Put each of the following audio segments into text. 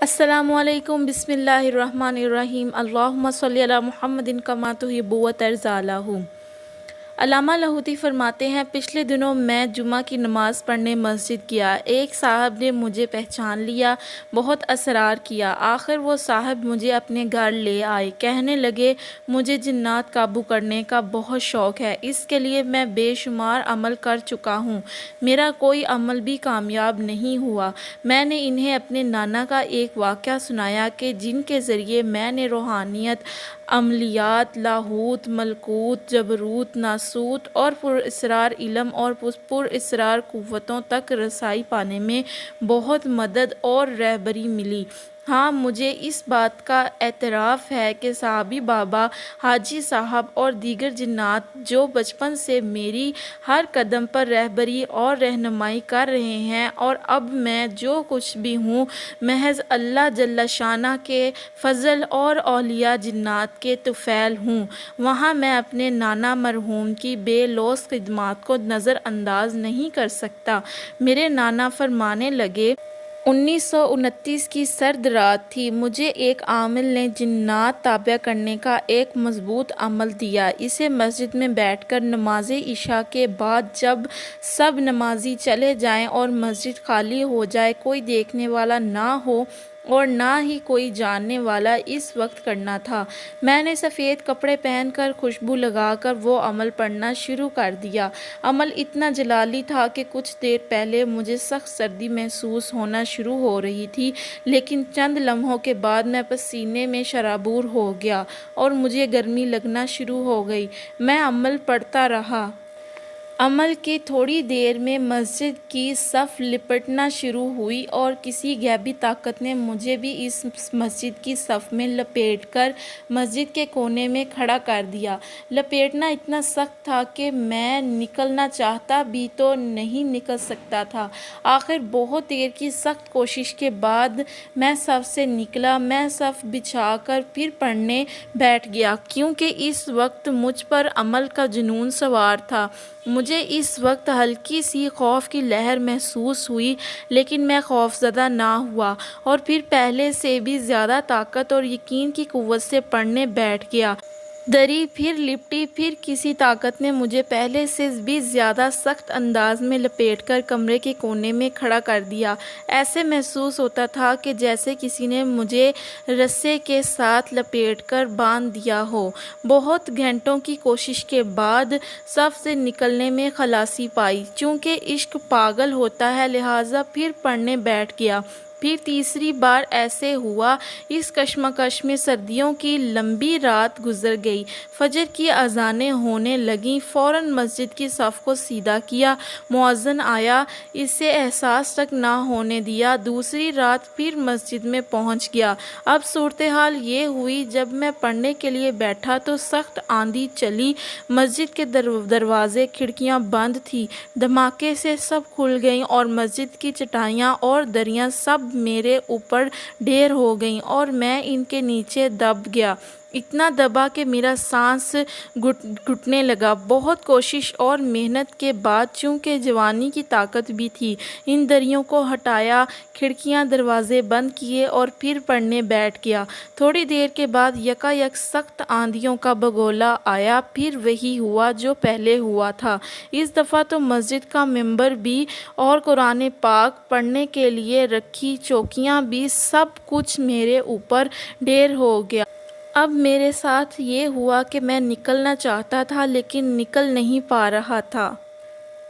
السلام علیکم، بسم اللہ الرحمن الرحیم، اللہم صلی علی محمد کما تحب و ترضی عنہ۔ علامہ لاہوتی فرماتے ہیں، پچھلے دنوں میں جمعہ کی نماز پڑھنے مسجد گیا۔ ایک صاحب نے مجھے پہچان لیا، بہت اصرار کیا، آخر وہ صاحب مجھے اپنے گھر لے آئے۔ کہنے لگے، مجھے جنات قابو کرنے کا بہت شوق ہے، اس کے لیے میں بے شمار عمل کر چکا ہوں، میرا کوئی عمل بھی کامیاب نہیں ہوا۔ میں نے انہیں اپنے نانا کا ایک واقعہ سنایا کہ جن کے ذریعے میں نے روحانیت، عملیات، لاہوت، ملکوت، جبروت، ناسوت اور پراسرار علم اور پراسرار قوتوں تک رسائی پانے میں بہت مدد اور رہبری ملی۔ ہاں، مجھے اس بات کا اعتراف ہے کہ صحابی بابا، حاجی صاحب اور دیگر جنات جو بچپن سے میری ہر قدم پر رہبری اور رہنمائی کر رہے ہیں، اور اب میں جو کچھ بھی ہوں، محض اللہ جل شانہ کے فضل اور اولیاء جنات کے طفیل ہوں۔ وہاں میں اپنے نانا مرحوم کی بے لوث خدمات کو نظر انداز نہیں کر سکتا۔ میرے نانا فرمانے لگے، 1929 کی سرد رات تھی، مجھے ایک عامل نے جنات تابع کرنے کا ایک مضبوط عمل دیا۔ اسے مسجد میں بیٹھ کر نماز عشاء کے بعد جب سب نمازی چلے جائیں اور مسجد خالی ہو جائے، کوئی دیکھنے والا نہ ہو اور نہ ہی کوئی جاننے والا، اس وقت کرنا تھا۔ میں نے سفید کپڑے پہن کر، خوشبو لگا کر وہ عمل پڑھنا شروع کر دیا۔ عمل اتنا جلالی تھا کہ کچھ دیر پہلے مجھے سخت سردی محسوس ہونا شروع ہو رہی تھی، لیکن چند لمحوں کے بعد میں پسینے میں شرابور ہو گیا اور مجھے گرمی لگنا شروع ہو گئی۔ میں عمل پڑھتا رہا۔ عمل کی تھوڑی دیر میں مسجد کی صف لپٹنا شروع ہوئی اور کسی غیبی طاقت نے مجھے بھی اس مسجد کی صف میں لپیٹ کر مسجد کے کونے میں کھڑا کر دیا۔ لپیٹنا اتنا سخت تھا کہ میں نکلنا چاہتا بھی تو نہیں نکل سکتا تھا۔ آخر بہت دیر کی سخت کوشش کے بعد میں صف سے نکلا۔ میں صف بچھا کر پھر پڑھنے بیٹھ گیا، کیونکہ اس وقت مجھ پر عمل کا جنون سوار تھا۔ مجھے اس وقت ہلکی سی خوف کی لہر محسوس ہوئی، لیکن میں خوفزدہ نہ ہوا اور پھر پہلے سے بھی زیادہ طاقت اور یقین کی قوت سے پڑھنے بیٹھ گیا۔ دری پھر لپٹی، پھر کسی طاقت نے مجھے پہلے سے بھی زیادہ سخت انداز میں لپیٹ کر کمرے کے کونے میں کھڑا کر دیا۔ ایسے محسوس ہوتا تھا کہ جیسے کسی نے مجھے رسے کے ساتھ لپیٹ کر باندھ دیا ہو۔ بہت گھنٹوں کی کوشش کے بعد صف سے نکلنے میں خلاصی پائی۔ چونکہ عشق پاگل ہوتا ہے، لہٰذا پھر پڑھنے بیٹھ گیا۔ پھر تیسری بار ایسے ہوا۔ اس کشمکش میں سردیوں کی لمبی رات گزر گئی۔ فجر کی اذانیں ہونے لگیں۔ فوراً مسجد کی صف کو سیدھا کیا۔ مؤذن آیا، اسے احساس تک نہ ہونے دیا۔ دوسری رات پھر مسجد میں پہنچ گیا۔ اب صورتحال یہ ہوئی، جب میں پڑھنے کے لیے بیٹھا تو سخت آندھی چلی۔ مسجد کے دروازے، کھڑکیاں بند تھیں۔ دھماکے سے سب کھل گئیں اور مسجد کی چٹائیاں اور دریاں سب میرے اوپر ڈھیر ہو گئیں اور میں ان کے نیچے دب گیا، اتنا دبا کہ میرا سانس گھٹنے لگا۔ بہت کوشش اور محنت کے بعد، چونکہ جوانی کی طاقت بھی تھی، ان دریوں کو ہٹایا، کھڑکیاں دروازے بند کیے اور پھر پڑھنے بیٹھ گیا۔ تھوڑی دیر کے بعد یکایک سخت آندھیوں کا بگولا آیا، پھر وہی ہوا جو پہلے ہوا تھا۔ اس دفعہ تو مسجد کا ممبر بھی اور قرآن پاک پڑھنے کے لیے رکھی چوکیاں بھی، سب کچھ میرے اوپر ڈھیر ہو گیا۔ اب میرے ساتھ یہ ہوا کہ میں نکلنا چاہتا تھا، لیکن نکل نہیں پا رہا تھا۔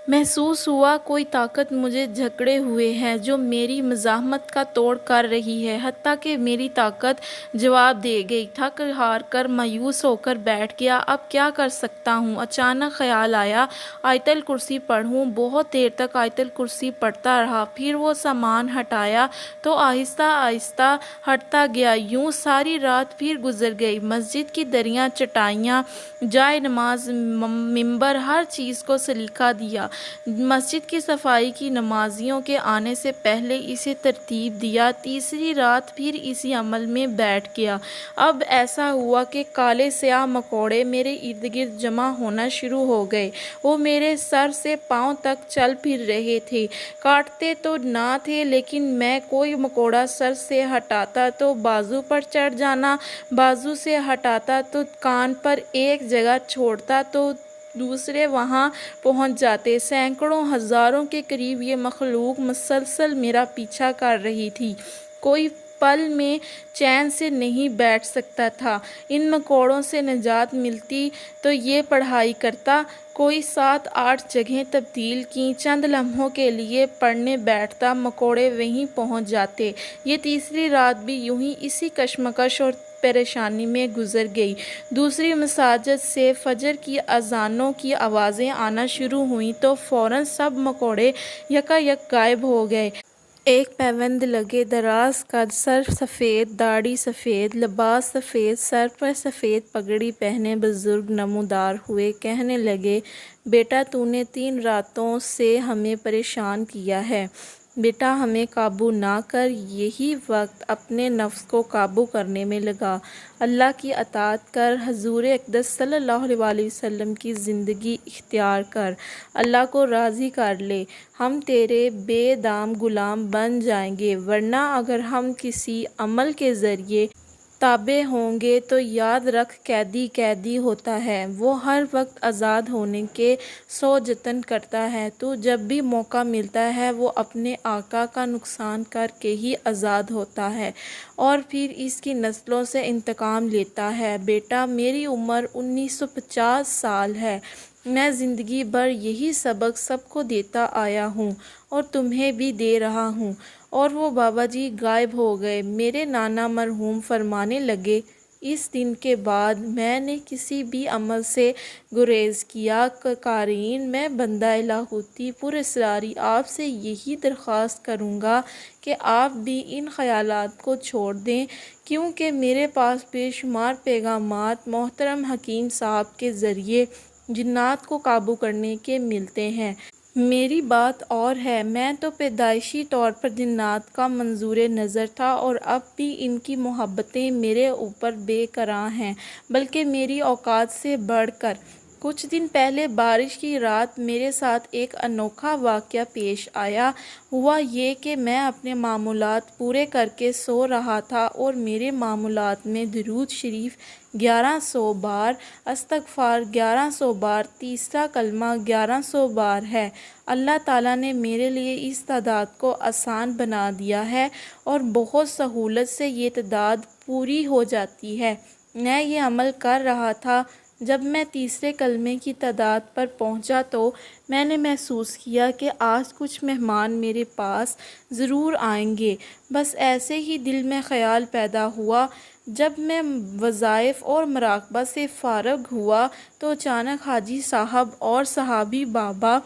محسوس ہوا کوئی طاقت مجھے جھکڑے ہوئے ہے، جو میری مزاحمت کا توڑ کر رہی ہے، حتیٰ کہ میری طاقت جواب دے گئی۔ تھک ہار کر مایوس ہو کر بیٹھ گیا۔ اب کیا کر سکتا ہوں؟ اچانک خیال آیا، آیت الکرسی پڑھوں۔ بہت دیر تک آیت الکرسی پڑھتا رہا، پھر وہ سامان ہٹایا تو آہستہ آہستہ ہٹتا گیا۔ یوں ساری رات پھر گزر گئی۔ مسجد کی دریاں، چٹائیاں، جائے نماز، ممبر، ہر چیز کو سلیقہ دیا۔ مسجد کی صفائی کی، نمازیوں کے آنے سے پہلے اسے ترتیب دیا، تیسری رات پھر اسی عمل میں بیٹھ گیا۔ اب ایسا ہوا کہ کالے سیاہ مکوڑے میرے ارد گرد جمع ہونا شروع ہو گئے۔ وہ میرے سر سے پاؤں تک چل پھر رہے تھے، کاٹتے تو نہ تھے، لیکن میں کوئی مکوڑا سر سے ہٹاتا تو بازو پر چڑھ جانا، بازو سے ہٹاتا تو کان پر ایک جگہ چھوڑتا تو دوسرے وہاں پہنچ جاتے۔ سینکڑوں ہزاروں کے قریب یہ مخلوق مسلسل میرا پیچھا کر رہی تھی، کوئی پل میں چین سے نہیں بیٹھ سکتا تھا۔ ان مکوڑوں سے نجات ملتی تو یہ پڑھائی کرتا، کوئی 7-8 جگہیں تبدیل کیں، چند لمحوں کے لیے پڑھنے بیٹھتا، مکوڑے وہیں پہنچ جاتے۔ یہ تیسری رات بھی یوں ہی اسی کشمکش اور پریشانی میں گزر گئی۔ دوسری مساجد سے فجر کی اذانوں کی آوازیں آنا شروع ہوئیں تو فوراً سب مکوڑے یکا یک غائب ہو گئے۔ ایک پیوند لگے، دراز قد، سر سفید، داڑھی سفید، لباس سفید، سر پر سفید پگڑی پہنے بزرگ نمودار ہوئے، کہنے لگے، بیٹا تو نے 3 راتوں سے ہمیں پریشان کیا ہے، بیٹا ہمیں قابو نہ کر، یہی وقت اپنے نفس کو قابو کرنے میں لگا، اللہ کی اطاعت کر، حضور اقدس صلی اللہ علیہ وسلم کی زندگی اختیار کر، اللہ کو راضی کر لے، ہم تیرے بے دام غلام بن جائیں گے، ورنہ اگر ہم کسی عمل کے ذریعے تابع ہوں گے تو یاد رکھ قیدی قیدی ہوتا ہے، وہ ہر وقت آزاد ہونے کے 100 جتن کرتا ہے، تو جب بھی موقع ملتا ہے وہ اپنے آقا کا نقصان کر کے ہی آزاد ہوتا ہے اور پھر اس کی نسلوں سے انتقام لیتا ہے۔ بیٹا میری عمر 1950 سال ہے، میں زندگی بھر یہی سبق سب کو دیتا آیا ہوں اور تمہیں بھی دے رہا ہوں۔ اور وہ بابا جی غائب ہو گئے۔ میرے نانا مرحوم فرمانے لگے، اس دن کے بعد میں نے کسی بھی عمل سے گریز کیا۔ قارئین، میں بندہ لاہوتی پراسراری آپ سے یہی درخواست کروں گا کہ آپ بھی ان خیالات کو چھوڑ دیں، کیونکہ میرے پاس بے شمار پیغامات محترم حکیم صاحب کے ذریعے جنات کو قابو کرنے کے ملتے ہیں۔ میری بات اور ہے، میں تو پیدائشی طور پر جنات کا منظور نظر تھا اور اب بھی ان کی محبتیں میرے اوپر بے کرراں ہیں، بلکہ میری اوقات سے بڑھ کر۔ کچھ دن پہلے بارش کی رات میرے ساتھ ایک انوکھا واقعہ پیش آیا۔ ہوا یہ کہ میں اپنے معمولات پورے کر کے سو رہا تھا اور میرے معمولات میں درود شریف 1100 بار، استغفار 1100 بار، تیسرا کلمہ 1100 بار ہے۔ اللہ تعالیٰ نے میرے لیے اس تعداد کو آسان بنا دیا ہے اور بہت سہولت سے یہ تعداد پوری ہو جاتی ہے۔ میں یہ عمل کر رہا تھا، جب میں تیسرے کلمے کی تعداد پر پہنچا تو میں نے محسوس کیا کہ آج کچھ مہمان میرے پاس ضرور آئیں گے۔ بس ایسے ہی دل میں خیال پیدا ہوا۔ جب میں وظائف اور مراقبہ سے فارغ ہوا تو اچانک حاجی صاحب اور صحابی بابا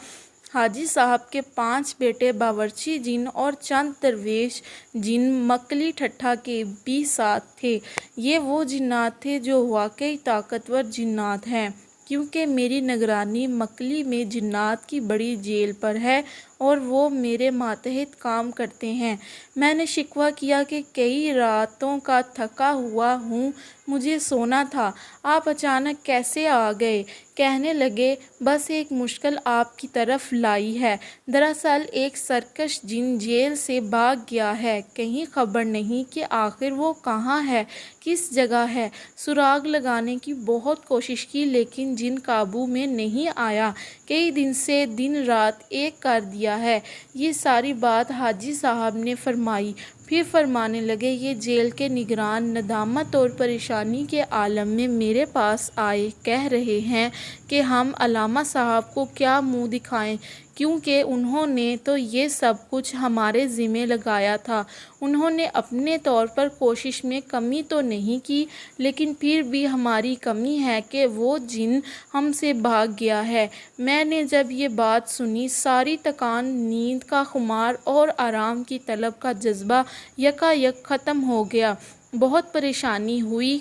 حاجی صاحب کے 5 بیٹے باورچی جن اور چند درویش جن مکلی ٹھٹھا کے بھی ساتھ تھے۔ یہ وہ جنات تھے جو واقعی طاقتور جنات ہیں، کیونکہ میری نگرانی مکلی میں جنات کی بڑی جیل پر ہے اور وہ میرے ماتحت کام کرتے ہیں۔ میں نے شکوہ کیا کہ کئی راتوں کا تھکا ہوا ہوں، مجھے سونا تھا، آپ اچانک کیسے آ گئے؟ کہنے لگے، بس ایک مشکل آپ کی طرف لائی ہے۔ دراصل ایک سرکش جن جیل سے بھاگ گیا ہے، کہیں خبر نہیں کہ آخر وہ کہاں ہے، کس جگہ ہے۔ سراغ لگانے کی بہت کوشش کی لیکن جن قابو میں نہیں آیا، کئی دن سے دن رات ایک کر دیا ہے۔ یہ ساری بات حاجی صاحب نے فرمائی، پھر فرمانے لگے، یہ جیل کے نگران ندامت اور پریشانی کے عالم میں میرے پاس آئے، کہہ رہے ہیں کہ ہم علامہ صاحب کو کیا منہ دکھائیں، کیونکہ انہوں نے تو یہ سب کچھ ہمارے ذمہ لگایا تھا۔ انہوں نے اپنے طور پر کوشش میں کمی تو نہیں کی، لیکن پھر بھی ہماری کمی ہے کہ وہ جن ہم سے بھاگ گیا ہے۔ میں نے جب یہ بات سنی، ساری تھکان، نیند کا خمار اور آرام کی طلب کا جذبہ یکا یک ختم ہو گیا۔ بہت پریشانی ہوئی۔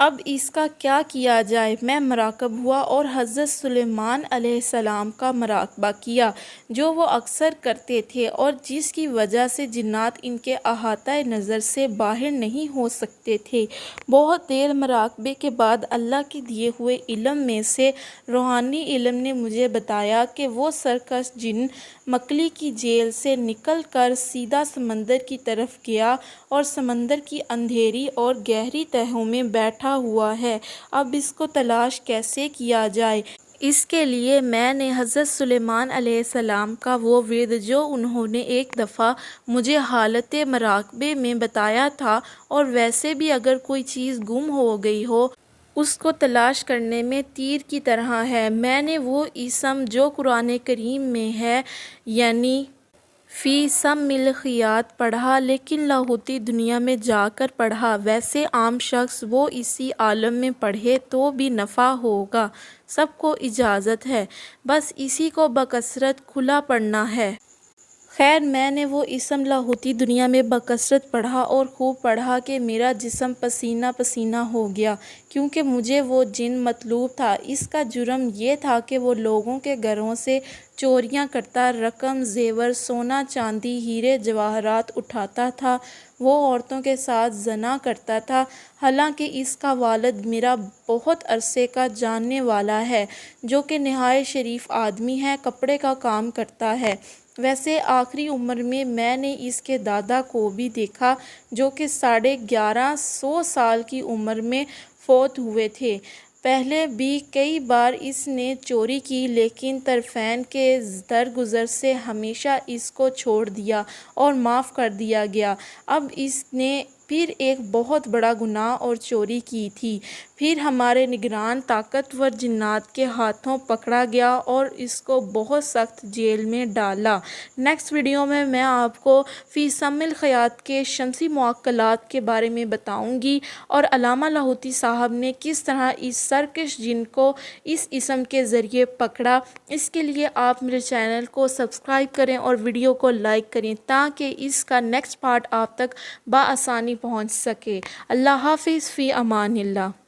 اب اس کا کیا کیا جائے؟ میں مراقب ہوا اور حضرت سلیمان علیہ السلام کا مراقبہ کیا جو وہ اکثر کرتے تھے اور جس کی وجہ سے جنات ان کے احاطۂ نظر سے باہر نہیں ہو سکتے تھے۔ بہت دیر مراقبے کے بعد اللہ کے دیے ہوئے علم میں سے روحانی علم نے مجھے بتایا کہ وہ سرکش جن مکڑی کی جیل سے نکل کر سیدھا سمندر کی طرف گیا اور سمندر کی اندھیری اور گہری تہوں میں بیٹھا ہوا ہے۔ اب اس کو تلاش کیسے کیا جائے؟ اس کے لیے میں نے حضرت سلیمان علیہ السلام کا وہ ورد جو انہوں نے ایک دفعہ مجھے حالت مراقبے میں بتایا تھا، اور ویسے بھی اگر کوئی چیز گم ہو گئی ہو اس کو تلاش کرنے میں تیر کی طرح ہے، میں نے وہ اسم جو قرآن کریم میں ہے یعنی فی سم الخیاط پڑھا، لیکن لاہوتی دنیا میں جا کر پڑھا۔ ویسے عام شخص وہ اسی عالم میں پڑھے تو بھی نفع ہوگا، سب کو اجازت ہے، بس اسی کو بکثرت کھلا پڑھنا ہے۔ خیر میں نے وہ اسم لاہوتی دنیا میں بکثرت پڑھا اور خوب پڑھا کہ میرا جسم پسینہ پسینہ ہو گیا، کیونکہ مجھے وہ جن مطلوب تھا۔ اس کا جرم یہ تھا کہ وہ لوگوں کے گھروں سے چوریاں کرتا، رقم زیور سونا چاندی ہیرے جواہرات اٹھاتا تھا، وہ عورتوں کے ساتھ زنا کرتا تھا، حالانکہ اس کا والد میرا بہت عرصے کا جاننے والا ہے جو کہ نہایت شریف آدمی ہے، کپڑے کا کام کرتا ہے۔ ویسے آخری عمر میں نے اس کے دادا کو بھی دیکھا جو کہ 1150 سال کی عمر میں فوت ہوئے تھے۔ پہلے بھی کئی بار اس نے چوری کی، لیکن طرفین کے درگزر سے ہمیشہ اس کو چھوڑ دیا اور معاف کر دیا گیا۔ اب اس نے پھر ایک بہت بڑا گناہ اور چوری کی تھی، پھر ہمارے نگران طاقتور جنات کے ہاتھوں پکڑا گیا اور اس کو بہت سخت جیل میں ڈالا۔ نیکسٹ ویڈیو میں آپ کو فی سم الخیاط کے شمسی معقلات کے بارے میں بتاؤں گی اور علامہ لاہوتی صاحب نے کس طرح اس سرکش جن کو اس اسم کے ذریعے پکڑا۔ اس کے لیے آپ میرے چینل کو سبسکرائب کریں اور ویڈیو کو لائک کریں تاکہ اس کا نیکسٹ پارٹ آپ تک بآسانی پہنچ سکے۔ اللہ حافظ، فی امان اللہ۔